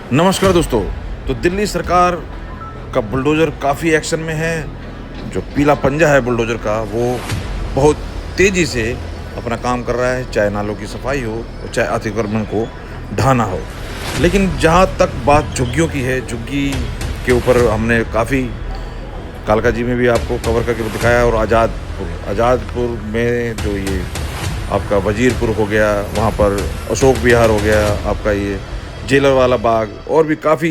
नमस्कार दोस्तों। तो दिल्ली सरकार का बुलडोज़र काफ़ी एक्शन में है। जो पीला पंजा है बुलडोज़र का, वो बहुत तेज़ी से अपना काम कर रहा है, चाहे नालों की सफाई हो और चाहे अतिक्रमण को ढाना हो। लेकिन जहाँ तक बात झुग्गियों की है, झुग्गी के ऊपर हमने काफ़ी कालका जी में भी आपको कवर करके दिखाया, और आज़ादपुर में जो ये आपका वजीरपुर हो गया, वहाँ पर अशोक विहार हो गया, आपका ये जेलर वाला बाग, और भी काफ़ी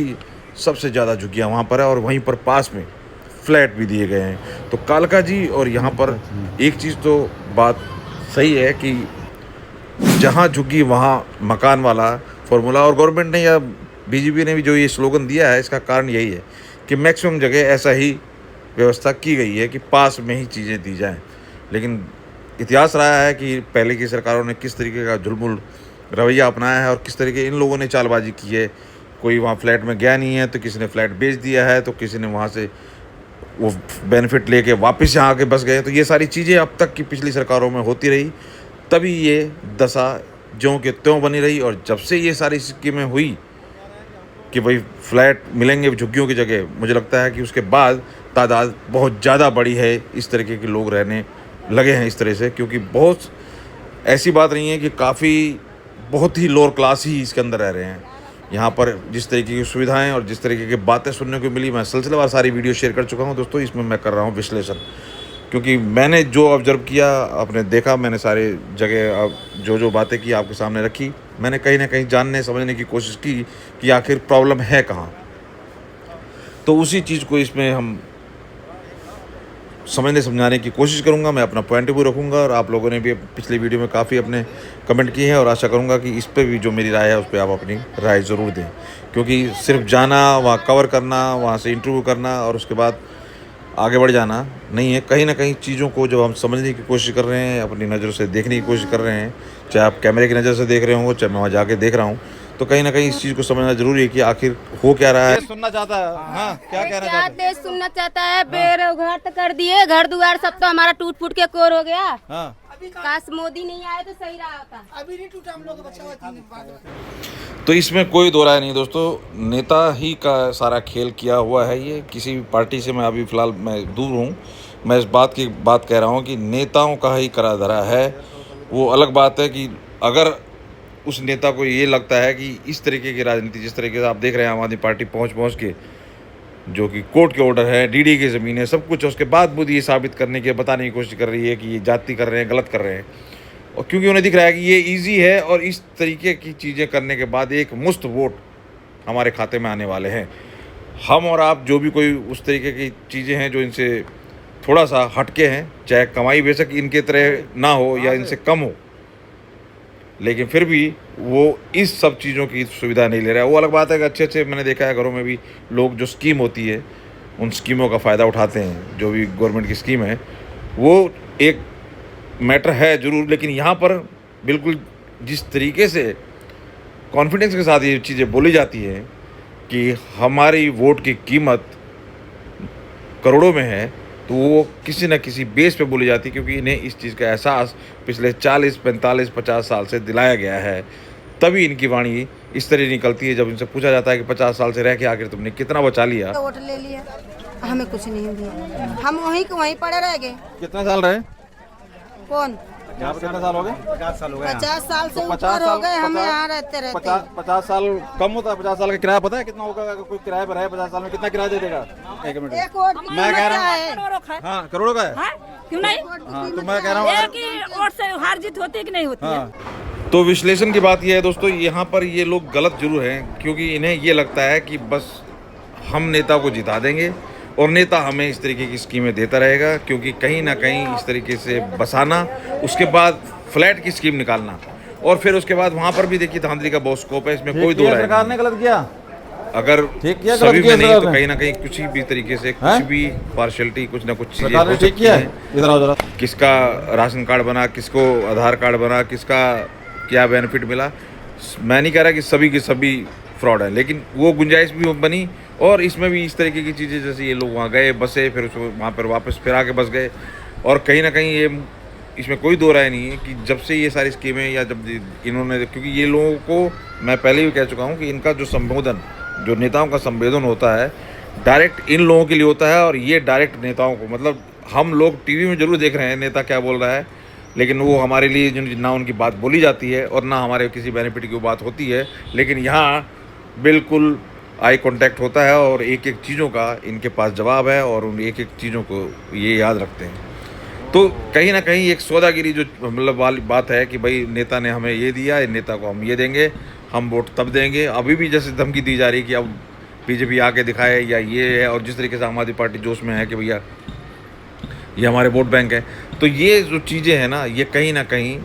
सबसे ज़्यादा झुग्गियाँ वहाँ पर है। और वहीं पर पास में फ्लैट भी दिए गए हैं। तो कालका जी और यहाँ पर एक चीज़ तो बात सही है कि जहाँ झुग्गी वहाँ मकान वाला फॉर्मूला, और गवर्नमेंट ने या बीजेपी ने भी जो ये स्लोगन दिया है, इसका कारण यही है कि मैक्सिमम जगह ऐसा ही व्यवस्था की गई है कि पास में ही चीज़ें दी जाएं। लेकिन इतिहास रहा है कि पहले की सरकारों ने किस तरीके का जुल्मुल रवैया अपनाया है और किस तरीके इन लोगों ने चालबाजी की है। कोई वहाँ फ्लैट में गया नहीं है तो किसी ने फ्लैट बेच दिया है, तो किसी ने वहाँ से वो बेनिफिट लेके वापस यहाँ आके बस गए। तो ये सारी चीज़ें अब तक की पिछली सरकारों में होती रही, तभी ये दशा ज्यों के त्यों बनी रही। और जब से ये सारी स्कीमें हुई कि भाई फ्लैट मिलेंगे झुग्गियों की जगह, मुझे लगता है कि उसके बाद तादाद बहुत ज़्यादा बड़ी है, इस तरीके के लोग रहने लगे हैं इस तरह से। क्योंकि बहुत ऐसी बात नहीं है कि काफ़ी बहुत ही लोअर क्लास ही इसके अंदर रह रहे हैं। यहाँ पर जिस तरीके की सुविधाएं और जिस तरीके की बातें सुनने को मिली, मैं सिलसिलेवार सारी वीडियो शेयर कर चुका हूँ दोस्तों। इसमें मैं कर रहा हूँ विश्लेषण, क्योंकि मैंने जो ऑब्जर्व किया, आपने देखा, मैंने सारे जगह जो बातें की आपके सामने रखी। मैंने कहीं ना कहीं जानने समझने की कोशिश की कि आखिर प्रॉब्लम है कहाँ। तो उसी चीज़ को इसमें हम समझने समझाने की कोशिश करूंगा। मैं अपना पॉइंट ऑफ व्यू रखूंगा, और आप लोगों ने भी पिछली वीडियो में काफ़ी अपने कमेंट किए हैं, और आशा करूंगा कि इस पर भी जो मेरी राय है उस पर आप अपनी राय ज़रूर दें। क्योंकि सिर्फ जाना, वहाँ कवर करना, वहाँ से इंटरव्यू करना और उसके बाद आगे बढ़ जाना नहीं है। कहीं ना कहीं चीज़ों को जब हम समझने की कोशिश कर रहे हैं, अपनी नज़रों से देखने की कोशिश कर रहे हैं, चाहे आप कैमरे की नज़र से देख रहे हो, चाहे मैं वहाँ जाके देख रहा हूँ, तो कहीं ना कहीं इस चीज़ को समझना जरूरी है कि आखिर हो क्या रहा है। सुनना चाहता है, हाँ, क्या कहना चाहता है? देश सुनना चाहता है। बेरोजगार तो कर दिए, घर दुआर सब तो हमारा टूट फूट के कोर हो गया। हाँ। काश मोदी नहीं आए तो सही रहा होता। अभी नहीं टूटा, हम लोग का बचा हुआ 3 दिन। तो इसमें कोई दो राय नहीं दोस्तों, नेता ही का सारा खेल किया हुआ है। ये किसी भी पार्टी से मैं अभी फ़िलहाल मैं दूर हूँ। मैं इस बात की बात कह रहा हूँ कि नेताओं का ही करा धरा है। वो अलग बात है कि अगर उस नेता को ये लगता है कि इस तरीके की राजनीति, जिस तरीके से आप देख रहे हैं आम आदमी पार्टी पहुँच के, जो कि कोर्ट के ऑर्डर है, डीडी की ज़मीन है, सब कुछ है, उसके बाद भी ये साबित करने की, बताने की कोशिश कर रही है कि ये जाति कर रहे हैं, गलत कर रहे हैं। और क्योंकि उन्हें दिख रहा है कि ये इजी है, और इस तरीके की चीज़ें करने के बाद एक मुश्त वोट हमारे खाते में आने वाले हैं। हम और आप जो भी कोई उस तरीके की चीज़ें हैं जो इनसे थोड़ा सा हटके हैं, चाहे कमाई बेशक इनके तरह ना हो या इनसे कम हो, लेकिन फिर भी वो इस सब चीज़ों की सुविधा नहीं ले रहा है। वो अलग बात है कि अच्छे मैंने देखा है घरों में भी लोग जो स्कीम होती है उन स्कीमों का फ़ायदा उठाते हैं। जो भी गवर्नमेंट की स्कीम है वो एक मैटर है ज़रूर, लेकिन यहाँ पर बिल्कुल जिस तरीके से कॉन्फिडेंस के साथ ये चीज़ें बोली जाती हैं कि हमारी वोट की कीमत करोड़ों में है, तो वो किसी न किसी बेस पे बोली जाती है, क्योंकि इन्हें इस चीज़ का एहसास पिछले 40, 45, 50 साल से दिलाया गया है। तभी इनकी वाणी इस तरह निकलती है जब इनसे पूछा जाता है कि 50 साल से रह के आखिर तुमने कितना बचा लिया। वोट ले लिया, हमें कुछ नहीं दिया, हम वहीं के वहीं पड़े रह गए। कितने साल रहे? कौन? यहाँ पे कितने साल हो गए? 50 साल से ऊपर हो गए, हम यहाँ रहते रहते। 50 साल कम होता है। 50 साल का किराया पता है कितना होगा? अगर कोई किराए पर है 50 साल में कितना किराया दे देगा? एक मिनट, एक वोट मैं कह रहा हूँ, है। हाँ, करोड़ों का है। हाँ, क्यों नहीं? हाँ, तो मैं कह रहा हूँ, एक ही वोट से हार जीत होती है कि नहीं होती है? हाँ। तो विश्लेषण की बात यह है दोस्तों, यहाँ पर ये लोग गलत जरूर हैं, क्योंकि इन्हें ये लगता है कि बस हम नेता को जिता देंगे और नेता हमें इस तरीके की स्कीमें देता रहेगा। क्योंकि कहीं ना कहीं इस तरीके से बसाना, उसके बाद फ्लैट की स्कीम निकालना, और फिर उसके बाद वहाँ पर भी देखिए धांधली का बहुत स्कोप है। इसमें कोई दो राय सरकार ने गलत किया, अगर ठीक किया, सभी गलत किया में नहीं तो सरकार ने। कहीं ना कहीं कुछ भी तरीके से कुछ भी पार्शियलिटी, कुछ ना कुछ चीजें सरकार ने हो ठीक सकती किया। हैं। इधर आओ जरा। किसका राशन कार्ड बना, किसको आधार कार्ड बना, किसका क्या बेनिफिट मिला, मैं नहीं कह रहा कि सभी के सभी फ्रॉड है, लेकिन वो गुंजाइश भी बनी। और इसमें भी इस तरीके की चीज़ें, जैसे ये लोग वहाँ गए, बसे, फिर उसको वहाँ पर वापस फिर आके बस गए। और कहीं ना कहीं ये इसमें कोई दो राय नहीं है कि जब से ये सारी स्कीमें, या जब इन्होंने, क्योंकि ये लोगों को मैं पहले भी कह चुका हूँ कि इनका जो संबोधन जो नेताओं का संवेदन होता है डायरेक्ट इन लोगों के लिए होता है, और ये डायरेक्ट नेताओं को, मतलब हम लोग टीवी में जरूर देख रहे हैं नेता क्या बोल रहा है, लेकिन वो हमारे लिए ना उनकी बात बोली जाती है और ना हमारे किसी बेनिफिट की बात होती है। लेकिन यहाँ बिल्कुल आई कांटेक्ट होता है और एक एक चीज़ों का इनके पास जवाब है और उन एक एक चीज़ों को ये याद रखते हैं। तो कहीं ना कहीं एक सौदागिरी जो मतलब वाली बात है कि भाई नेता ने हमें ये दिया, नेता को हम ये देंगे, हम वोट तब देंगे। अभी भी जैसे धमकी दी जा रही है कि अब बीजेपी आके दिखाए या ये है, और जिस तरीके से आम आदमी पार्टी जोश में है कि भैया ये हमारे वोट बैंक है, तो ये जो चीज़ें हैं ना, ये कहीं ना कहीं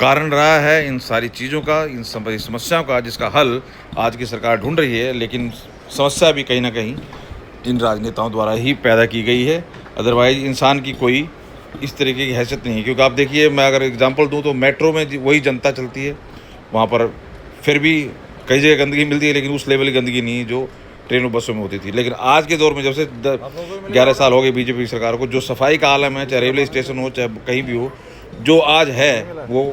कारण रहा है इन सारी चीज़ों का, इन समस्याओं का, जिसका हल आज की सरकार ढूंढ रही है। लेकिन समस्या भी कहीं ना कहीं इन राजनेताओं द्वारा ही पैदा की गई है, अदरवाइज इंसान की कोई इस तरीके की हैसियत नहीं है। क्योंकि आप देखिए, मैं अगर एग्जांपल दूं तो मेट्रो में वही जनता चलती है, वहाँ पर फिर भी कई जगह गंदगी मिलती है, लेकिन उस लेवल की गंदगी नहीं जो ट्रेनों बसों में होती थी। लेकिन आज के दौर में जब से 11 साल हो गए बीजेपी सरकार को, जो सफाई का आलम है, चाहे रेलवे स्टेशन हो चाहे कहीं भी हो, जो आज है वो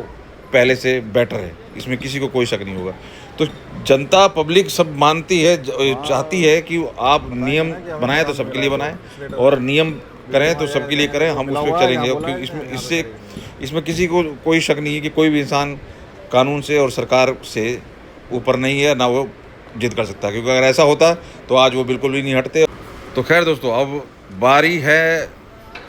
पहले से बेटर है, इसमें किसी को कोई शक नहीं होगा। तो जनता पब्लिक सब मानती है, चाहती है कि आप नियम बनाएं तो सबके लिए बनाएं, और नियम करें तो सबके लिए करें, हम उस पर चलेंगे। क्योंकि इसमें किसी को कोई शक नहीं है कि कोई भी इंसान कानून से और सरकार से ऊपर नहीं है, ना वो जिद कर सकता, क्योंकि अगर ऐसा होता तो आज वो बिल्कुल भी नहीं हटते। तो खैर दोस्तों, अब बारी है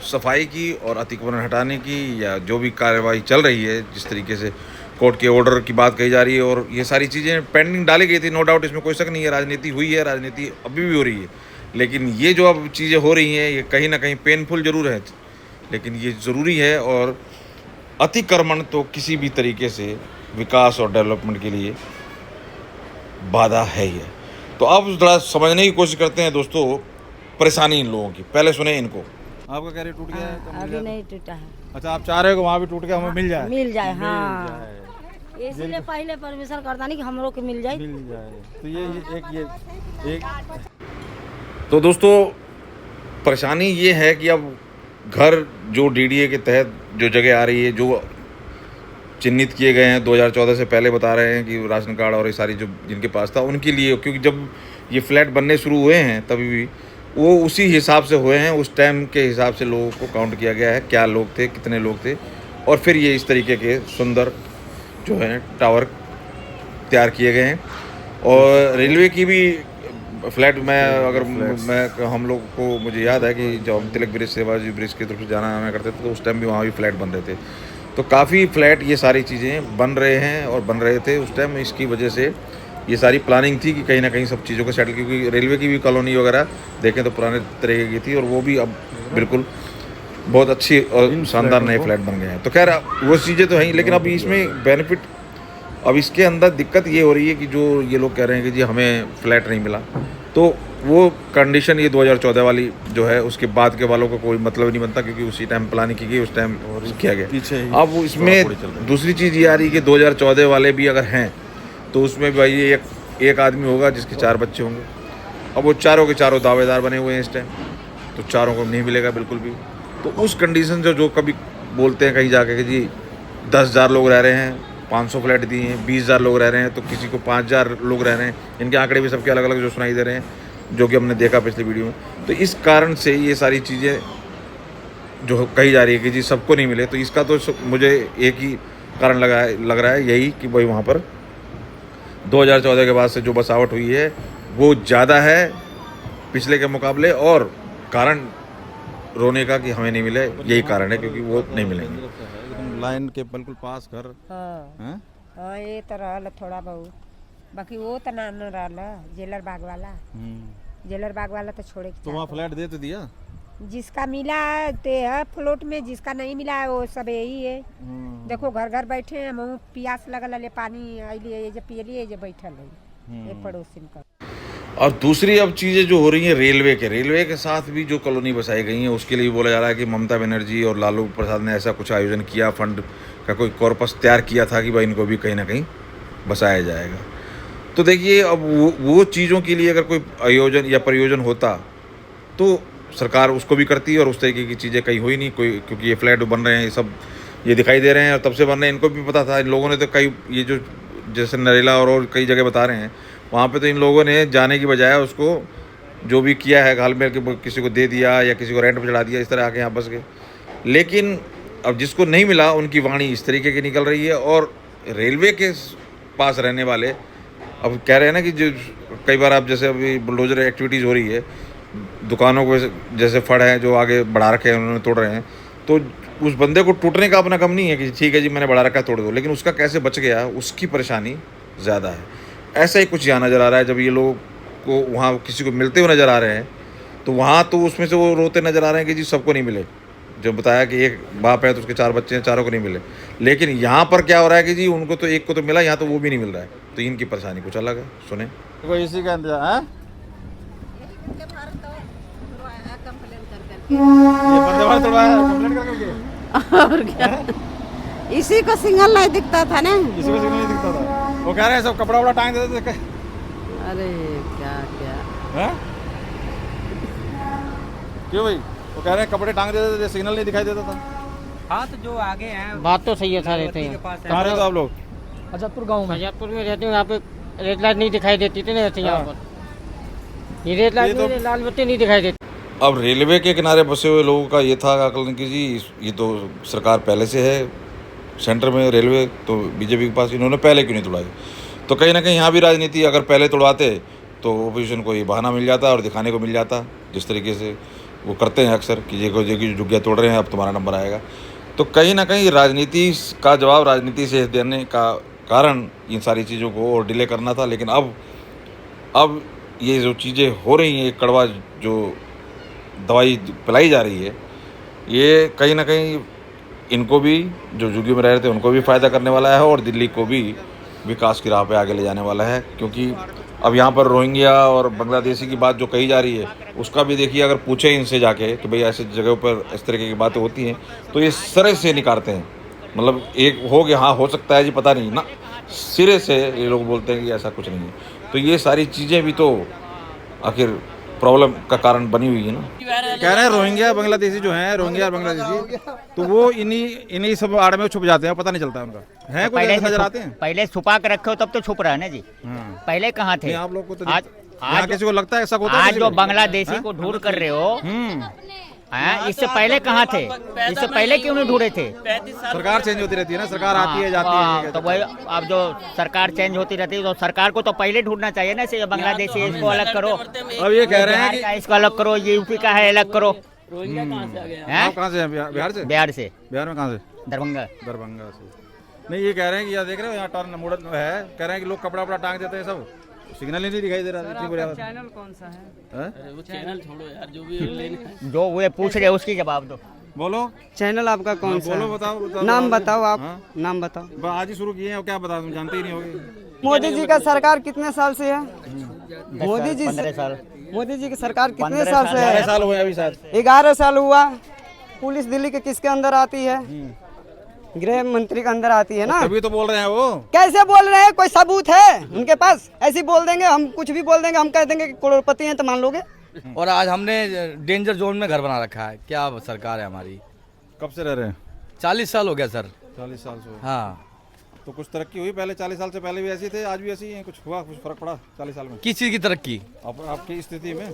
सफाई की और अतिक्रमण हटाने की, या जो भी कार्रवाई चल रही है, जिस तरीके से कोर्ट के ऑर्डर की बात कही जा रही है, और ये सारी चीज़ें पेंडिंग डाली गई थी, नो डाउट, इसमें कोई शक नहीं है। राजनीति हुई है, राजनीति अभी भी हो रही है, लेकिन ये जो अब चीज़ें हो रही हैं ये कहीं ना कहीं पेनफुल ज़रूर है, लेकिन ये ज़रूरी है। और अतिक्रमण तो किसी भी तरीके से विकास और डेवलपमेंट के लिए बाधा है ही है। तो अब थोड़ा समझने की कोशिश करते हैं दोस्तों परेशानी इन लोगों की। पहले सुने इनको। आपका कह रहे टूट गया है तो अभी नहीं टूटा है। अच्छा, आप चाह रहे हो कि वहाँ भी टूट के हमें मिल जाए? मिल जाए, हाँ, इसीलिए पहले परमिशन करता नहीं कि हम लोग को मिल जाए। मिल जाए तो ये एक तो दोस्तों परेशानी ये है कि अब घर जो डीडीए के तहत जो जगह आ रही है, जो चिन्हित किए गए हैं 2014 से पहले, बता रहे हैं कि राशन कार्ड और ये सारी जो जिनके पास था उनके लिए, क्योंकि जब ये फ्लैट बनने शुरू हुए हैं तभी भी वो उसी हिसाब से हुए हैं, उस टाइम के हिसाब से लोगों को काउंट किया गया है, क्या लोग थे, कितने लोग थे, और फिर ये इस तरीके के सुंदर जो है टावर तैयार किए गए हैं। और रेलवे की भी फ्लैट में अगर मैं हम लोग को, मुझे याद है कि जब हम तिलक ब्रिज, शिवाजी ब्रिज की तरफ से जाना आना करते थे तो उस टाइम भी वहाँ भी फ्लैट बन रहे थे। तो काफ़ी फ्लैट ये सारी चीज़ें बन रहे हैं और बन रहे थे उस टाइम। इसकी वजह से ये सारी प्लानिंग थी कि कहीं ना कहीं सब चीज़ों को सेटल, क्योंकि रेलवे की भी कॉलोनी वगैरह देखें तो पुराने तरीके की थी, और वो भी अब बिल्कुल बहुत अच्छी और शानदार नए फ्लैट बन गए हैं। तो खैर वो चीज़ें तो हैं, लेकिन अब इसमें बेनिफिट, अब इसके अंदर दिक्कत ये हो रही है कि जो ये लोग कह रहे हैं कि जी हमें फ्लैट नहीं मिला, तो वो कंडीशन ये 2014 वाली जो है उसके बाद के वालों का कोई मतलब नहीं बनता, क्योंकि उसी टाइम प्लानिंग की गई, उस टाइम किया गया। पीछे अब इसमें दूसरी चीज़ ये आ रही है कि 2014 वाले भी अगर हैं तो उसमें भाई एक आदमी होगा जिसके 4 बच्चे होंगे। अब वो चारों के चारों दावेदार बने हुए हैं इस टाइम, तो चारों को नहीं मिलेगा बिल्कुल भी। तो उस कंडीशन से जो कभी बोलते हैं कहीं जाके कि जी 10,000 लोग रह रहे हैं, 500 फ्लैट दिए हैं, 20,000 लोग रह रहे हैं, तो किसी को 5,000 लोग रह रहे हैं, इनके आंकड़े भी सबके अलग अलग जो सुनाई दे रहे हैं, जो कि हमने देखा पिछली वीडियो में। तो इस कारण से ये सारी चीज़ें जो कही जा रही है कि जी सबको नहीं मिले, तो इसका तो मुझे एक ही कारण लग रहा है यही कि भाई वहाँ पर 2014 के बाद से जो बसावट हुई है वो ज़्यादा है पिछले के मुकाबले, और कारण रोने का कि हमें नहीं मिले यही कारण है, क्योंकि वो नहीं मिलेंगे। एकदम लाइन के बिल्कुल पास घर हैं? हाँ, ये तो रहल थोड़ा बहुत, बाकी वो तो ना न रहल जेलर बाग वाला। जेलर बाग वाला तो छोड़े तो वहाँ फ्लैट दे तो दिया, जिसका मिला ते है फ्लोट में, जिसका नहीं मिला वो सब यही है। देखो घर घर बैठे हैं, हम प्यास लगल ले पानी आइलिए, ये जो पियलिए, ये बैठल है ये पड़ोसिन का। और दूसरी अब चीज़ें जो हो रही हैं रेलवे के साथ भी जो कॉलोनी बसाई गई हैं, उसके लिए बोला जा रहा है कि ममता बनर्जी और लालू प्रसाद ने ऐसा कुछ आयोजन किया, फंड का कोई कॉर्पस तैयार किया था कि भाई इनको भी कहीं ना कहीं बसाया जाएगा। तो देखिए अब वो चीज़ों के लिए अगर कोई आयोजन या प्रयोजन होता तो सरकार उसको भी करती, और उस तरीके की चीज़ें कहीं हुई नहीं कोई, क्योंकि ये फ्लैट बन रहे हैं, ये सब ये दिखाई दे रहे हैं और तब से बन रहे हैं, इनको भी पता था, इन लोगों ने तो कई ये जो जैसे नरेला और कई जगह बता रहे हैं वहाँ पे तो इन लोगों ने जाने की बजाय उसको जो भी किया है घाल मेल के किसी को दे दिया या किसी को रेंट पर चढ़ा दिया, इस तरह आके यहाँ बस गए। लेकिन अब जिसको नहीं मिला उनकी वाणी इस तरीके की निकल रही है। और रेलवे के पास रहने वाले अब कह रहे हैं ना कि जो कई बार आप जैसे अभी बुलडोजर एक्टिविटीज़ हो रही है, दुकानों को जैसे फड़ हैं जो आगे बढ़ा रखे हैं उन्होंने तोड़ रहे हैं, तो उस बंदे को टूटने का अपना गम नहीं है कि ठीक है जी मैंने बढ़ा रखा है तोड़ दो, लेकिन उसका कैसे बच गया उसकी परेशानी ज़्यादा है। ऐसा ही कुछ यहाँ नज़र आ रहा है। जब ये लोग को वहाँ किसी को मिलते हुए नज़र आ रहे हैं तो वहाँ तो उसमें से वो रोते नज़र आ रहे हैं कि जी सबको नहीं मिले। जब बताया कि एक बाप है तो उसके 4 बच्चे हैं, चारों को नहीं मिले। लेकिन यहाँ पर क्या हो रहा है कि जी उनको तो एक को तो मिला, यहाँ तो वो भी नहीं मिल रहा है। तो इनकी परेशानी कुछ अलग है, सुने। देखो इसी का इंतजार है, ये बंदे भारत तोड़वाया कंप्लेंट करके। और क्या, इसी को सिग्नल नहीं दिखता था ना। किसी को सिग्नल नहीं दिखता था। वो कह रहे हैं सब कपड़ा वपड़ा टांग देते थे। अरे क्या क्या हैं? क्यों भाई? वो कह रहे हैं कपड़े टांग देते थे, सिग्नल नहीं दिखाई देता था। हाँ तो जो आगे हैं बात तो सही है, था रहते हैं। कहाँ रहते हो आप लोग? अजयपुर गांव में। अजयपुर में रहते हैं, यहाँ पे रेड लाइट नहीं दिखाई देती थी ना ऐसे यहाँ पर। ये रेड लाइट ये तो- में लाल बत्ती नहीं दिखाई देती। अब रेलवे के किनारे बसे हुए लोगों का ये था आकलन कि जी ये तो सरकार पहले से है सेंटर में रेलवे, तो बीजेपी के पास, इन्होंने पहले क्यों नहीं तोड़ाई। तो कहीं ना कहीं यहाँ भी राजनीति, अगर पहले तोड़वाते तो ओपोजिशन को ये बहाना मिल जाता और दिखाने को मिल जाता, जिस तरीके से वो करते हैं अक्सर कि ये जो जुग्गिया तोड़ रहे हैं अब तुम्हारा नंबर आएगा। तो कहीं ना कहीं राजनीति का जवाब राजनीति से देने का कारण इन सारी चीज़ों को और डिले करना था। लेकिन अब ये जो चीज़ें हो रही हैं, कड़वा जो दवाई पिलाई जा रही है, ये कहीं ना कहीं इनको भी, जो झुग्गी में रह रहे थे उनको भी फ़ायदा करने वाला है और दिल्ली को भी विकास की राह पे आगे ले जाने वाला है। क्योंकि अब यहाँ पर रोहिंग्या और बांग्लादेशी की बात जो कही जा रही है उसका भी देखिए, अगर पूछे इनसे जाके कि भाई ऐसे जगहों पर इस तरीके की बातें होती हैं तो ये सिरे से निकालते हैं। मतलब एक हो गया, हाँ हो सकता है जी, पता नहीं ना, सिरे से ये लोग बोलते हैं कि ऐसा कुछ नहीं है। तो ये सारी चीज़ें भी तो आखिर प्रॉब्लम का कारण बनी हुई है ना। कह रहे हैं रोहिंग्या बांग्लादेशी जो हैं, रोहिंग्या और बांग्लादेशी, तो वो इन्हीं सब आड़ में छुप जाते हैं, पता नहीं चलता उनका है। कुछ ऐसे नजर आते हैं। पहले छुपा के रखे हो तब तो छुप रहा है ना जी। हाँ। पहले कहाँ थे? नहीं, आप लोग को तो आज यहाँ किसी को लगता है ऐसा होता है? आज जो बांग्लादेशी को ढूंढ कर रहे हो, इससे पहले कहाँ थे? इससे पहले क्यों नहीं ढूंढे थे? सरकार चेंज होती रहती है ना, सरकार आती है जाती है। तो वही, अब जो सरकार चेंज होती रहती है तो सरकार को तो पहले ढूंढना चाहिए ना। इसे बांग्लादेशी इसको अलग करो, अब ये कह रहे हैं कि इसको अलग करो, ये यूपी का है अलग करो। आप कहाँ से हैं? बिहार से? बिहार से। बिहार में कहाँ से? दरभंगा। दरभंगा से। नहीं, ये कह रहे हैं कि यहाँ देख रहे हो, यहाँ टर्न मुड़न है, कह रहे हैं कि लोग कपड़ा वपड़ा टांग देते हैं, सब सिग्नल ही नहीं दिखाई दे रहा। इतनी बुरी हालत। चैनल कौन सा है? वो चैनल छोड़ो यार, जो भी जो वो पूछ रहे उसकी जवाब दो। बोलो, चैनल आपका कौन सा? बोलो, बताओ नाम बताओ आप। हाँ? नाम बताओ। आज ही शुरू किए हैं, क्या बता, तुम जानते ही नहीं होगे। मोदी जी का सरकार कितने साल से है? मोदी जी 15 साल। मोदी जी की सरकार कितने साल से 12 है? साल हुए अभी शायद। 11 साल हुआ। पुलिस दिल्ली के किसके अंदर आती है? गृह मंत्री के अंदर आती है ना। तभी तो बोल रहे हैं वो। कैसे बोल रहे हैं? कोई सबूत है उनके पास? ऐसे ही बोल देंगे, हम कुछ भी बोल देंगे, हम कह देंगे कि करोड़पति हैं तो मान लोगे। और आज हमने डेंजर जोन में घर बना रखा है। क्या सरकार है हमारी? कब से रह रहे हैं? 40 साल हो गया सर। 40 साल से। हाँ, तो कुछ तरक्की हुई? पहले 40 साल से पहले भी ऐसी थे, आज भी ऐसी ही हैं? कुछ हुआ, कुछ फर्क पड़ा 40 साल में? किस चीज़ की तरक्की? आपकी स्थिति में,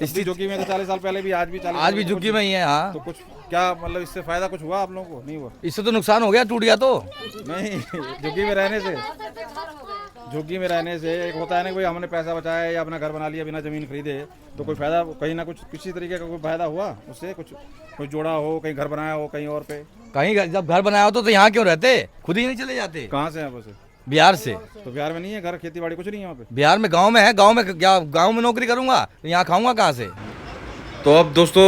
इस झुग्गी में तो 40 साल पहले भी, आज भी 40 आज भी झुग्गी में ही है। हाँ, तो कुछ क्या मतलब इससे फायदा कुछ हुआ आप लोगों को? नहीं हुआ? इससे तो नुकसान हो गया, टूट गया तो। नहीं, झुग्गी में रहने से, झुग्गी में रहने से एक होता है ना, कोई हमने पैसा बचाया या अपना घर बना लिया बिना जमीन खरीदे, तो कोई फायदा, कहीं ना कुछ किसी तरीके का कोई फायदा हुआ उससे? कुछ जोड़ा हो, कहीं घर बनाया हो कहीं और पे? कहीं जब घर बनाया हो तो यहाँ क्यों रहते? खुद ही नहीं चले जाते? कहाँ से हैं वैसे? बिहार से। तो बिहार में नहीं है घर, खेती बाड़ी कुछ नहीं है वहाँ पे? बिहार में गांव में है। गांव में क्या, गांव में नौकरी करूंगा तो यहाँ खाऊंगा कहाँ से? तो अब दोस्तों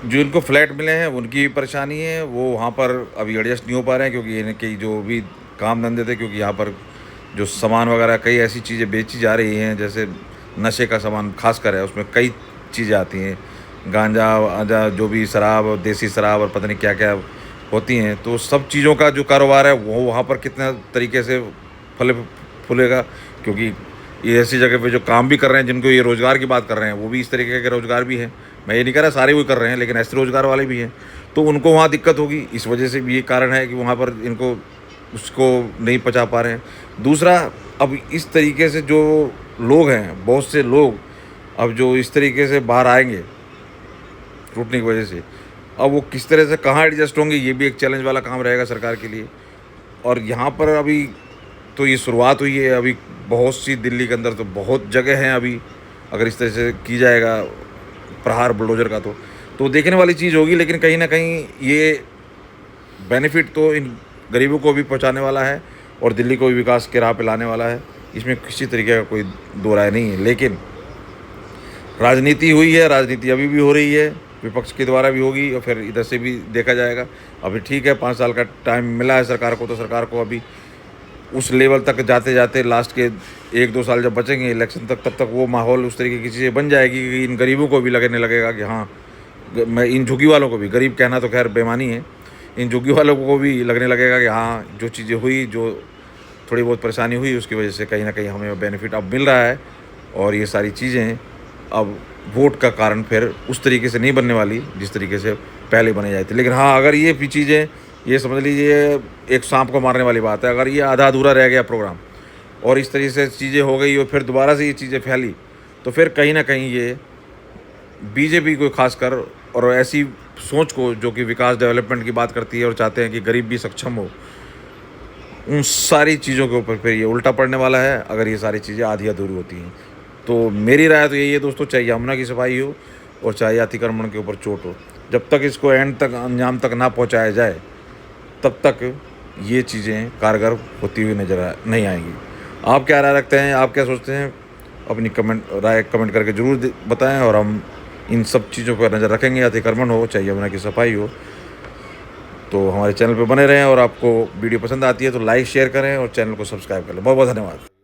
जो इनको फ्लैट मिले हैं उनकी भी परेशानी है, वो वहाँ पर अभी एडजस्ट नहीं हो पा रहे हैं क्योंकि इनके जो भी काम धंधे थे, क्योंकि यहाँ पर जो सामान वगैरह कई ऐसी चीज़ें बेची जा रही हैं, जैसे नशे का सामान खासकर है, उसमें कई चीज़ें आती हैं, गांजा जो भी शराब, देसी शराब और पता नहीं क्या क्या होती हैं। तो सब चीज़ों का जो कारोबार है वो वहाँ पर कितना तरीके से फूलेगा, क्योंकि ये ऐसी जगह पे जो काम भी कर रहे हैं, जिनको ये रोज़गार की बात कर रहे हैं, वो भी इस तरीके के रोज़गार भी हैं। मैं ये नहीं कह रहा सारे वही कर रहे हैं, लेकिन ऐसे रोज़गार वाले भी हैं, तो उनको वहाँ दिक्कत होगी। इस वजह से भी ये कारण है कि वहाँ पर इनको उसको नहीं पचा पा रहे हैं। दूसरा, अब इस तरीके से जो लोग हैं, बहुत से लोग अब जो इस तरीके से बाहर आएंगे टूटने की वजह से, अब वो किस तरह से कहाँ एडजस्ट होंगे, ये भी एक चैलेंज वाला काम रहेगा सरकार के लिए। और यहाँ पर अभी तो ये शुरुआत हुई है, अभी बहुत सी दिल्ली के अंदर तो बहुत जगह हैं अभी, अगर इस तरह से की जाएगा प्रहार बुलडोजर का तो देखने वाली चीज़ होगी। लेकिन कहीं ना कहीं ये बेनिफिट तो इन गरीबों को भी पहुंचाने वाला है और दिल्ली को भी विकास के राह पे लाने वाला है, इसमें किसी तरीके का कोई दो राय नहीं है। लेकिन राजनीति हुई है, राजनीति अभी भी हो रही है, विपक्ष के द्वारा भी होगी और फिर इधर से भी देखा जाएगा। अभी ठीक है, 5 साल का टाइम मिला है सरकार को, तो सरकार को अभी उस लेवल तक जाते जाते लास्ट के 1-2 साल जब बचेंगे इलेक्शन तक, तब तक वो माहौल उस तरीके की चीज़ें बन जाएगी कि इन गरीबों को भी लगने लगेगा कि हाँ, मैं इन झुग्गी वालों को भी, गरीब कहना तो खैर बेमानी है, इन झुग्गी वालों को भी लगने लगेगा कि हाँ, जो चीज़ें हुई, जो थोड़ी बहुत परेशानी हुई, उसकी वजह से कहीं ना कहीं हमें बेनिफिट अब मिल रहा है। और ये सारी चीज़ें अब वोट का कारण फिर उस तरीके से नहीं बनने वाली जिस तरीके से पहले बने जाए थे। लेकिन हाँ, अगर ये भी चीज़ें, ये समझ लीजिए एक सांप को मारने वाली बात है, अगर ये आधा अधूरा रह गया प्रोग्राम और इस तरीके से चीज़ें हो गई और फिर दोबारा से ये चीज़ें फैली, तो फिर कहीं ना कहीं ये बीजेपी को खासकर और ऐसी सोच को जो कि विकास डेवलपमेंट की बात करती है और चाहते हैं कि गरीब भी सक्षम हो, उन सारी चीज़ों के ऊपर फिर ये उल्टा पड़ने वाला है अगर ये सारी चीज़ें आधी अधूरी होती हैं। तो मेरी राय तो यही है दोस्तों, चाहे यमुना की सफाई हो और चाहे अतिक्रमण के ऊपर चोट हो, जब तक इसको एंड तक, अंजाम तक ना पहुंचाया जाए, तब तक ये चीज़ें कारगर होती हुई नजर नहीं आएंगी। आप क्या राय रखते हैं, आप क्या सोचते हैं, अपनी राय कमेंट करके ज़रूर बताएं और हम इन सब चीज़ों पर नज़र रखेंगे। अतिक्रमण हो चाहे यमुना की सफाई हो, तो हमारे चैनल पर बने रहें और आपको वीडियो पसंद आती है तो लाइक शेयर करें और चैनल को सब्सक्राइब कर लें। बहुत बहुत धन्यवाद।